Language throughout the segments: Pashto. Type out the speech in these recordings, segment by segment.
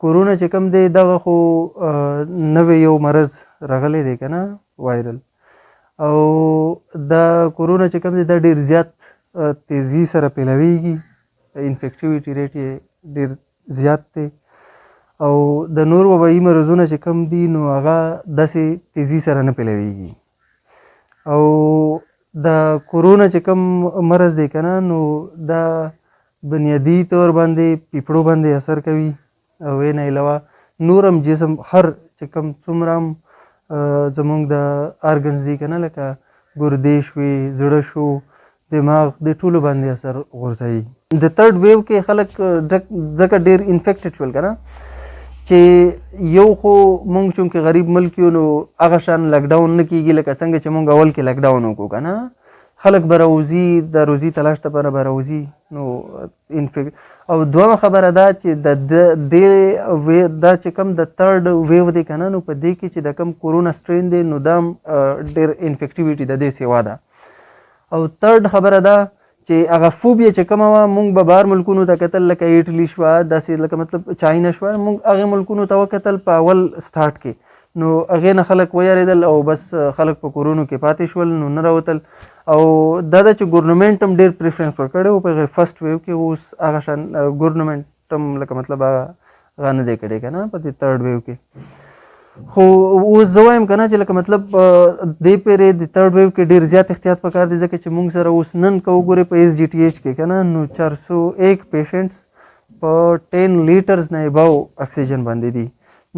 کورونا چې کوم دی دغه خو نوی یو مرض راغلی دی که نه وایرل، او دا کورونا چې کوم دی دا ډېر زیات تیزی سره پیلویږي، انفیکټیویټي ریټ یې ډېر زیات دی، او د نور وبایي مرضونه چې کوم دي نو هغه داسې تیزی سره نه پیلویږي. او د کورونا چې کوم مرض دی که نه نو دا بنیادي طور باندې پیپړو باندې اثر کوي، او یې نه علاوه نور هم جسم هر چې کوم څومره هم زمونږ د ارګنز دي که نه لکه ګردې شوې، زړه شو، دماغ، د ټولو باندې اثر غورځوي. د تھرډ ویو کې خلک ځکه ډېر انفیکټډ شول که نه چې یو خو مونږ چونکې غریب ملک یو نو هغه شان لاکډاون نه کېږي لکه څنګه چې مونږ اول کې لاکډاون وکړو که نه، خلک به راوځي د روزي تلاش لپاره به راوځي نو او دویمه خبره دا چې دا چې کوم د تھرډ ویو دی که نه نو په دې کې چې د کوم کورونا سټرین دی نو دا هم ډېر انفیکټیویټي د دې سیوا ده. او تھرډ خبره ده چې هغه فوبیا چې کومه وه مونږ به بهر ملکونو ته کتل لکه ایټلي شوه داسې لکه مطلب چاینا شوه، مونږ هغې ملکونو ته وکتل په اول سټارټ کې نو هغې نه خلک ویارېدل او بس خلک په کورونو کې پاتې شول نو نه راوتل. او دا ده چې ګورنمنټ هم ډېر پریفرنس ورکړی و په هغې فرسټ ویو کې، اوس هغه شان ګورنمنټ هم لکه مطلب هغه نه دی کړی که نه په دې تھرډ ویو کې. خو اوس زه وایم که نه چې لکه مطلب دې پیرې د تھرډ ویو کې ډېر زیات احتیاط پکار دی، ځکه چې مونږ سره اوس نن که وګورئ په ایس جي ټي ایچ کې که نه نو 401 پیشنټس په 10 لیټرز نه اباو اکسیجن باندې دي.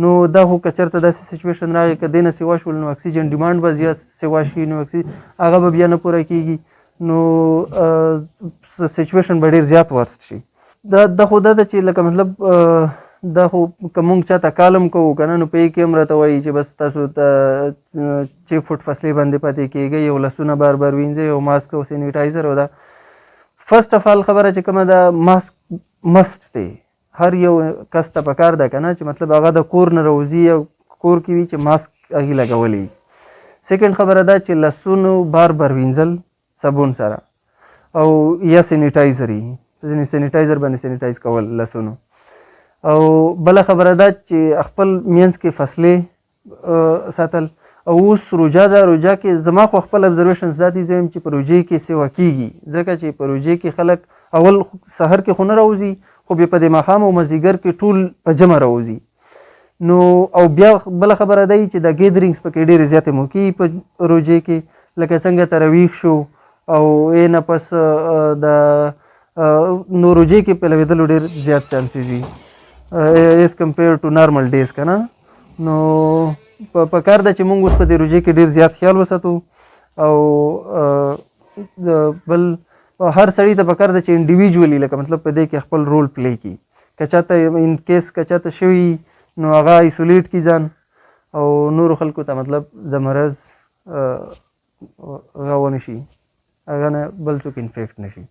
نو دا خو که چېرته داسې سچویشن راغی که دې نه سیوا شول نو اکسیجن ډیمانډ به زیات سیوا شي نو هغه به بیا نه پوره کېږي نو سچویشن به ډېر زیات ورست شي. دا خو دا ده چې لکه مطلب دا خو که مونږ چاته کالم کوو که نه نو په یې کې هم راته وایي چې بس تاسو ته 6 فوټ فاصلې باندې پاتې کېږئ او لاسونه بار بار وینځئ او ماسک او سینیټایزر. او دا فرسټ اف آل خبره چې کومه ده ماسک مسټ دی، هر یو کس ته پکار ده که نه چې مطلب هغه د کور نه راوځي او کور کې وي چې ماسک هغې لګولی. سیکنډ خبره ده چې لاسونو بار بار وینځل صابون سره او یا سینیټایزر یي سینیټایزر باندې سینیټایز کول لاسونو. او بله خبره ده چې خپل منځ کې فاصلې ساتل. او اوس روژه ده، روژه کې زما خو خپل ابزرویشنز دا دي، زه یم چې په روژې کې سیوا کېږي، ځکه چې په روژې کې خلک اول سحر کې خو نه راوځي خو بیا په دې ماښام او مازدیګر کې ټول په جمع راوځي نو. او بیا بله خبره دی چې د ګیدرینګز پکې ډېرې زیاتې موقعې په روژې کې لکه څنګه تراویح شو او یې نه پس د نو روژې کې پیلوېدلو ډېر زیات چانسز وي ایز کمپیر ټو نارمل ډیز که نه. نو پکار ده چې مونږ اوس په دې روژې کې ډېر زیات خیال وساتو. او بل هر سړي ته پکار ده چې انډیویژولي لکه مطلب په دې کې خپل رول پلی کړي. که چاته ان کیس که چاته شوي نو هغه ایسولیټ کړي ځان او نورو خلکو ته مطلب د مرض هغه ونه شي، هغه نه بل څوک انفیکټ نه شي.